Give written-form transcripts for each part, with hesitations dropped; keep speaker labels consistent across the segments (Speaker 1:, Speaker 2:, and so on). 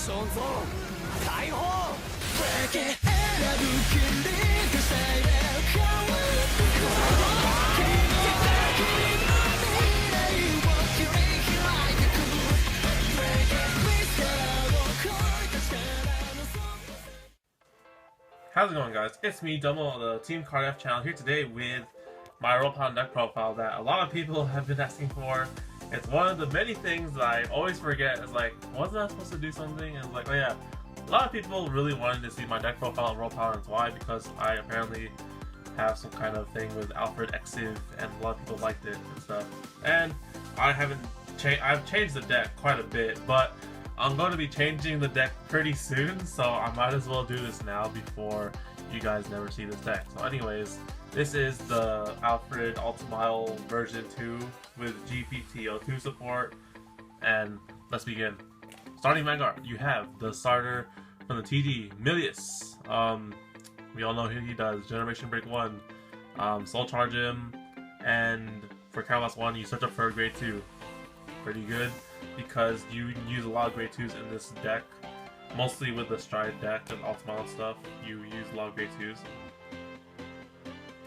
Speaker 1: How's it going, guys? It's me, Domo, on the Team Cardfight channel, here today with my role Paladin deck profile that a lot of people have been asking for. It's one of the many things that I always forget. It's like, wasn't I supposed to do something? And it's like, oh yeah, a lot of people really wanted to see my deck profile on role Paladin. Why? Because I apparently have some kind of thing with Alfred Exiv, and a lot of people liked it and stuff. And I've changed the deck quite a bit, but I'm going to be changing the deck pretty soon, so I might as well do this now before you guys never see this deck. So anyways, this is the Alfred Altmile version 2 with GBT-04 support, and let's begin. Starting Vanguard, you have the starter from the TD, Milius. We all know who he does. Generation Break 1, Soul Charge him, and for Countless 1, you search up for a grade 2. Pretty good, because you use a lot of grade 2s in this deck, mostly with the Stride deck and Altmile and stuff. You use a lot of grade 2s.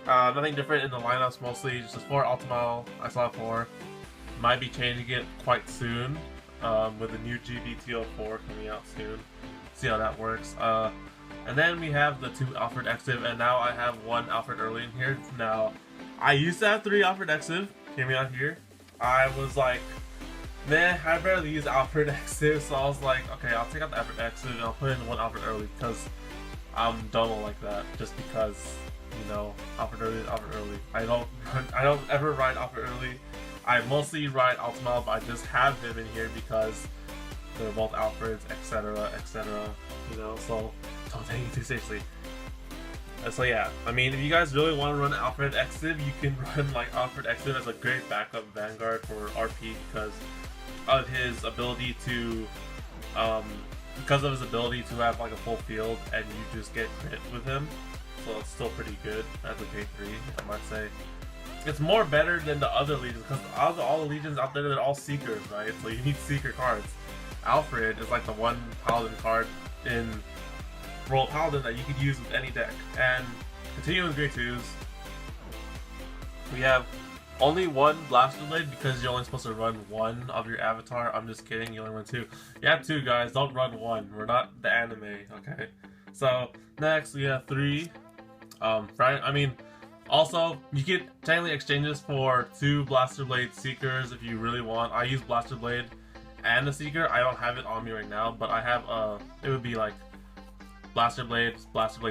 Speaker 1: Nothing different in the lineups, mostly just 4 Altmile. I saw 4. Might be changing it quite soon, with the new GBT-04 coming out soon. See how that works. And then we have the 2 Alfred Exiv, and now I have 1 Alfred early in here. Now, I used to have 3 Alfred Exiv. Hear me out here. I was like, man, I barely use Alfred Exiv, so I was like, okay, I'll take out the Alfred Exiv and I'll put in 1 Alfred early because I'm Domo like that. Just because, you know, Alfred early is Alfred early. I don't ever ride Alfred early. I mostly ride Altmile, but I just have him in here because they're both Alfreds, etc., etc. You know, so don't take it too seriously. So yeah, I mean, if you guys really want to run Alfred Exiv, you can run like Alfred Exiv as a great backup Vanguard for RP because of his ability to have like a full field and you just get crit with him. So it's still pretty good as a grade 3, I might say. It's more better than the other legions because all the legions out there, they're all seekers, right? So you need seeker cards. Alfred is like the one Paladin card in role Paladin that you could use with any deck. And continuing with grade 2s, we have only 1 Blaster Blade because you're only supposed to run 1 of your avatar. I'm just kidding, you only run 2. You have 2, guys, don't run 1. We're not the anime, okay? So next we have 3. I mean, also you can technically exchange this for 2 Blaster Blade Seekers if you really want. I use Blaster Blade and the Seeker. I don't have it on me right now, but I have it would be like Blaster Blade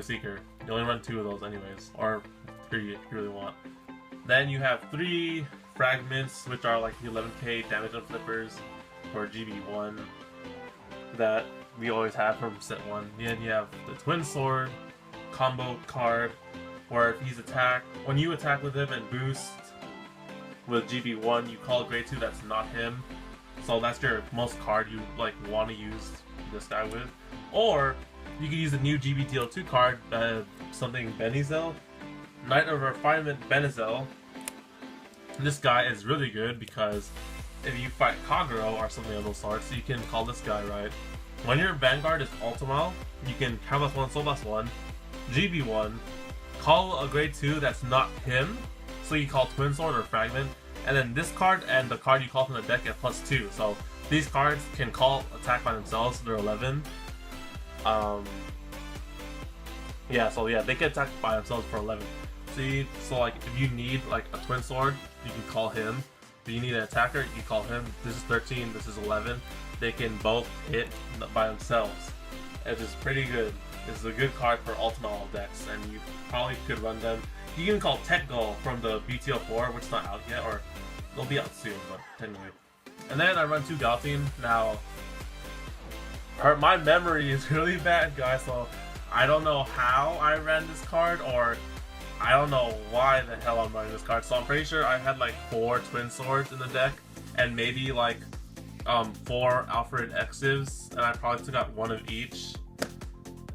Speaker 1: Seeker. You only run 2 of those anyways, or 3 if you really want. Then you have 3 fragments, which are like the 11k damage on flippers for GB1 that we always have from set 1. Then you have the Twin Sword combo card, where if he's when you attack with him and boost with GB1, you call a grade 2 that's not him. So that's your most card you like want to use this guy with. Or you can use the new GBT-02 card, something Benizel, Knight of Refinement Benizel. This guy is really good because if you fight Kagero or something of those sorts, you can call this guy, right? When your Vanguard is Altmile, you can Countless 1, Soul Blast 1, GB1, call a grade 2 that's not him, so you call Twin Sword or Fragment, and then this card and the card you call from the deck get +2. So these cards can call attack by themselves, they're 11. Yeah, so yeah, they can attack by themselves for 11. See, so like if you need like a Twin Sword, you can call him. If you need an attacker, you can call him. This is 13, this is 11. They can both hit by themselves. It's just pretty good. This is a good card for Altmile decks, and you probably could run them. You can call Tech Gull from the BT-04, which is not out yet, or they'll be out soon, but anyway. And then I run 2 Galtine. Now, my memory is really bad, guys, so I don't know how I ran this card, or I don't know why the hell I'm running this card. So I'm pretty sure I had like 4 Twin Swords in the deck, and maybe like 4 Alfred Exivs, and I probably took out 1 of each,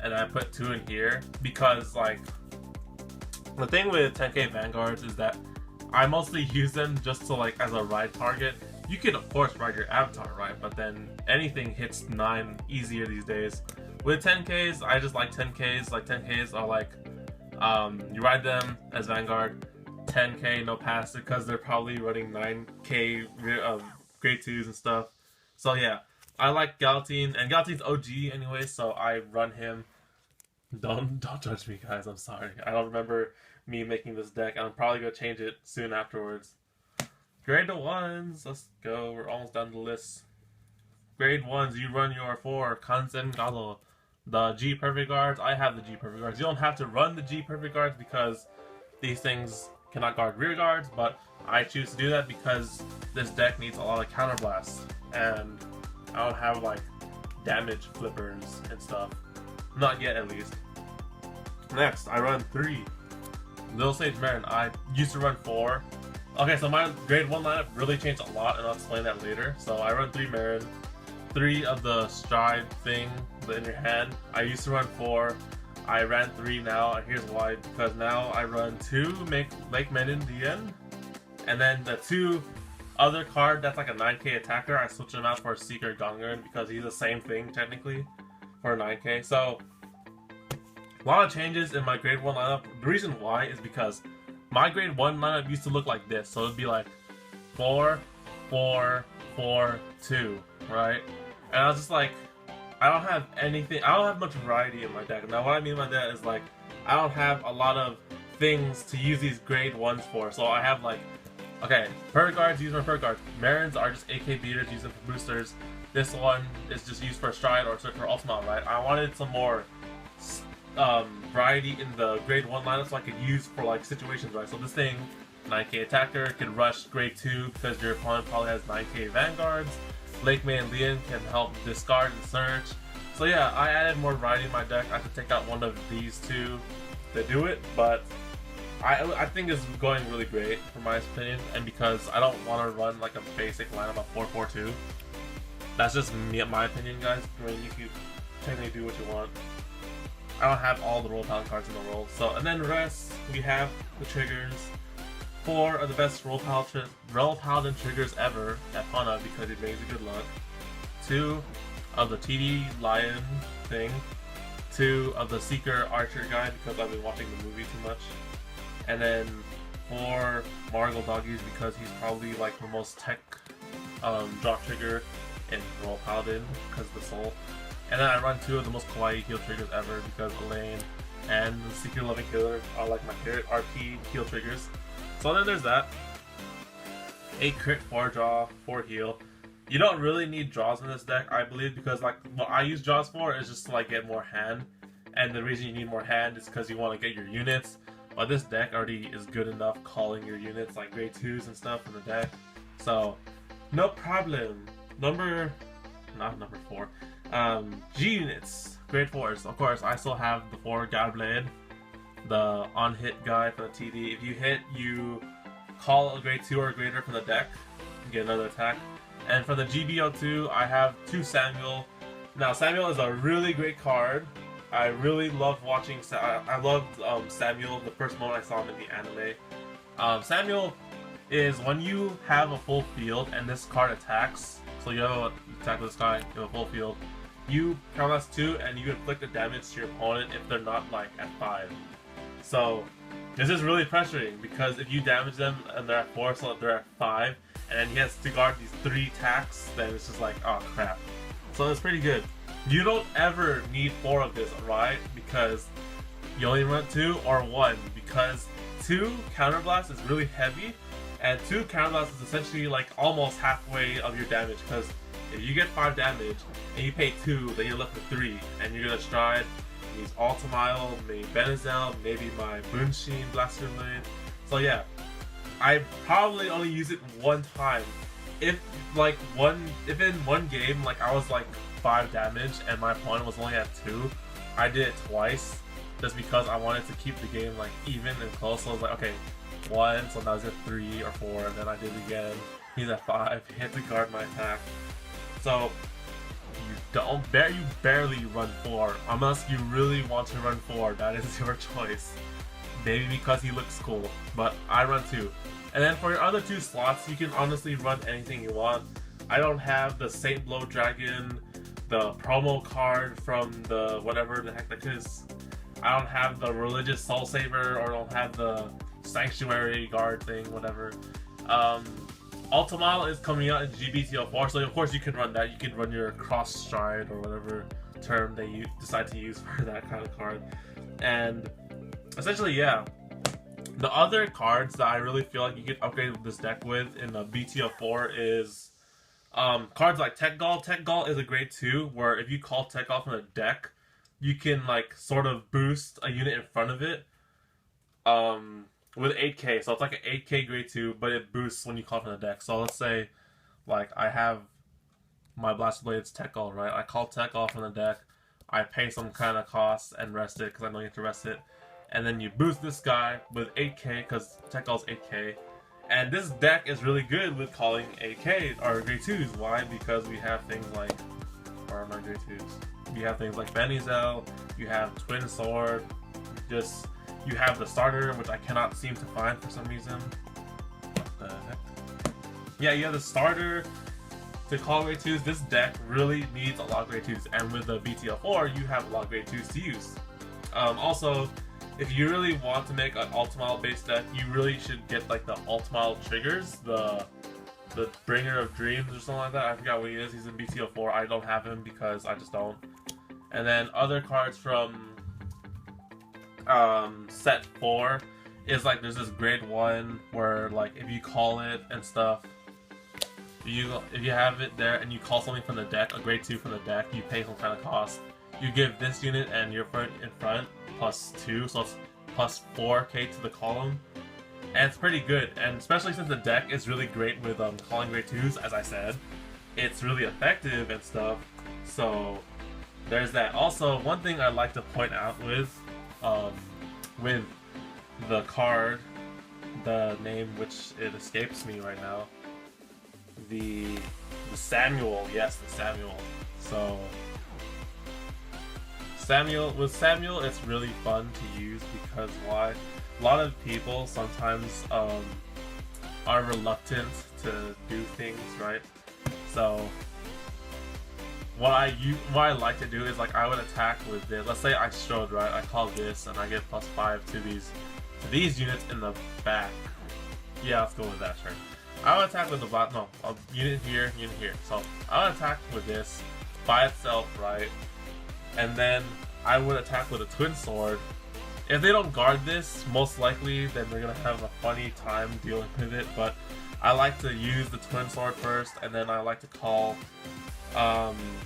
Speaker 1: and I put 2 in here because like the thing with 10k Vanguards is that I mostly use them just to like as a ride target. You can of course ride your avatar, right? But then anything hits 9 easier these days. With 10Ks, I just like 10Ks. Like 10Ks are like, you ride them as Vanguard, 10K no pass because they're probably running 9K grade 2s and stuff. So yeah, I like Galatine, and Galatine's OG anyway, so I run him. Don't judge me, guys. I'm sorry. I don't remember me making this deck. I'm probably gonna change it soon afterwards. Grade 1s, let's go. We're almost done the list. Grade 1s, you run your 4 Kanzen Galo. The G Perfect Guards, I have the G Perfect Guards. You don't have to run the G Perfect Guards because these things cannot guard rear guards, but I choose to do that because this deck needs a lot of counterblasts, and I don't have like damage flippers and stuff. Not yet, at least. Next, I run 3 Little Sage Marin. I used to run 4. Okay, so my grade 1 lineup really changed a lot, and I'll explain that later. So I run 3 Marin, 3 of the stride thing in your hand. I used to run 4. I ran 3 now, and here's why. Because now I run 2 Lake Menin DN, and then the 2 other card that's like a 9K attacker, I switch him out for a Seeker Gongarn because he's the same thing technically for 9K. So a lot of changes in my grade 1 lineup. The reason why is because my grade 1 lineup used to look like this. So it'd be like 4, 4, 4, 2, right? And I was just like, I don't have anything, I don't have much variety in my deck. Now what I mean by that is like, I don't have a lot of things to use these grade 1s for. So I have like, okay, Perfect Guards, use my Perfect Guards. Marins are just AK beaters, use them for boosters. This one is just used for stride or search for Altmile, right? I wanted some more variety in the grade 1 lineup so I could use for like situations, right? So this thing, 9K attacker, can rush grade 2 because your opponent probably has 9K Vanguards. Lake Man Leon can help discard and search. So yeah, I added more variety in my deck. I could take out one of these 2 to do it, but I think it's going really great for my opinion, and because I don't want to run like a basic lineup of 4-4-2. That's just me, my opinion, guys. I mean, you can technically do what you want. I don't have all the roll Paladin cards in the world. So, and then the rest, we have the triggers. 4 of the best roll Paladin triggers ever at Hana because it brings you good luck. 2 of the TD Lion thing. 2 of the Seeker Archer guy because I've been watching the movie too much. And then 4 Margle Doggies because he's probably like the most tech drop trigger in roll Paladin because of the soul. And then I run 2 of the most kawaii heal triggers ever because Elaine and the Seeker Loving Killer are like my favorite RP heal triggers. So then there's that. 8 crit, 4 draw, 4 heal. You don't really need draws in this deck, I believe, because like what I use draws for is just to like get more hand. And the reason you need more hand is because you want to get your units. But this deck already is good enough calling your units like grade 2s and stuff in the deck. So no problem. Not number 4. G units, grade 4s. Of course, I still have the 4 Godblade, the on-hit guy for the TD. If you hit, you call a grade 2 or greater from the deck, you get another attack. And for the GBT-02, I have 2 Samuel. Now, Samuel is a really great card. I really love watching. I loved Samuel the first moment I saw him in the anime. Samuel is when you have a full field and this card attacks. So you have attack this guy, you have a full field. You count as 2 and you inflict the damage to your opponent if they're not like at 5. So this is really pressuring because if you damage them and they're at 4, so they're at 5, and then he has to guard these 3 attacks, then it's just like, oh crap. So it's pretty good. You don't ever need 4 of this, right? Because you only run 2 or 1, because 2 counterblast is really heavy, and 2 counterblast is essentially like almost halfway of your damage, because if you get 5 damage and you pay 2, then you're left with 3, and you're gonna stride, use Altmile, maybe Benazel, maybe my Moonsheen Blaster Blade. So yeah, I probably only use it 1 time. If in one game, like I was like 5 damage and my opponent was only at 2, I did it twice just because I wanted to keep the game like even and close. So I was like, okay, 1, so now he's at 3 or 4, and then I did it again. He's at 5, he had to guard my attack. So you barely run 4 unless you really want to run 4. That is your choice. Maybe because he looks cool, but I run 2. And then for your other 2 slots, you can honestly run anything you want. I don't have the Saint Blow Dragon, the promo card from the whatever the heck that is. I don't have the Religious Soul Saver, or I don't have the Sanctuary Guard thing, whatever. Altmile is coming out in GBT-04, so of course you can run that. You can run your Cross Stride or whatever term they decide to use for that kind of card. And essentially, yeah. The other cards that I really feel like you can upgrade this deck with in the BT-04 is cards like Tech Gall. Tech Gall is a grade 2, where if you call Tech Gall from the deck, you can like sort of boost a unit in front of it with 8k. So it's like an 8k grade 2, but it boosts when you call from the deck. So let's say like I have my Blaster Blade's Tech Gall, right? I call Tech Gall from the deck, I pay some kind of cost and rest it because I know you have to rest it. And then you boost this guy with 8k because Tech Gall's 8k. And this deck is really good with calling 8k or grade 2s. Why? Because we have things like, or my grade 2s. You have things like Bennyzel, you have Twin Sword, you have the starter, which I cannot seem to find for some reason. What the heck? Yeah, you have the starter to call grade 2s. This deck really needs a lot of grade 2s, and with the BT-04, you have a lot of grade 2s to use. Also, if you really want to make an Altmile based deck, you really should get like the Altmile triggers, the Bringer of Dreams or something like that. I forgot what he is. He's in BT-04. I don't have him because I just don't. And then other cards from set 4 is like there's this grade 1 where like if you call it and stuff, if you have it there and you call something from the deck, a grade 2 from the deck, you pay some kind of cost. You give this unit and your friend in front +2, so it's +4k to the column, and it's pretty good. And especially since the deck is really great with calling grade 2s, as I said, it's really effective and stuff. So there's that. Also, one thing I'd like to point out with the card, the name which it escapes me right now, the Samuel, yes, the Samuel. So with Samuel, it's really fun to use because why? A lot of people sometimes are reluctant to do things, right? So what I like to do is like I would attack with this. Let's say I strode, right? I call this and I get +5 to these units in the back. Yeah, let's go with that, sure. I would attack with the unit here, unit here. So I would attack with this by itself, right? And then I would attack with a Twin Sword. If they don't guard this, most likely then they're gonna have a funny time dealing with it. But I like to use the Twin Sword first, and then I like to call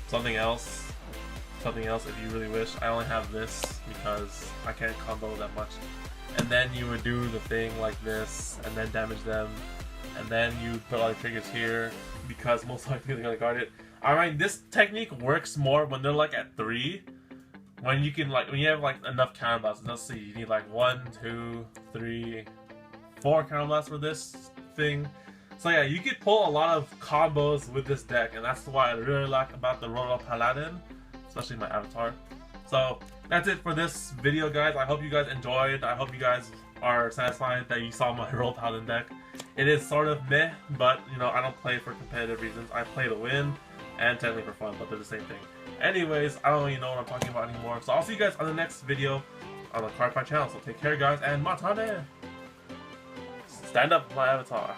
Speaker 1: something else if you really wish. I only have this because I can't combo that much. And then you would do the thing like this, and then damage them, and then you put all the triggers here because most likely they're gonna guard it. Alright, this technique works more when they're like at 3. When you have like enough counter blasts. Let's see, you need like 1, 2, 3, 4 counter blasts for this thing. So yeah, you could pull a lot of combos with this deck, and that's why I really like about the Royal Paladin, especially my avatar. So that's it for this video, guys. I hope you guys enjoyed. I hope you guys are satisfied that you saw my Royal Paladin deck. It is sort of meh, but you know, I don't play for competitive reasons. I play to win and technically for fun, but they're the same thing. Anyways, I don't really know what I'm talking about anymore. So I'll see you guys on the next video on the Cardfight channel. So take care, guys, and matane! Stand up, my avatar.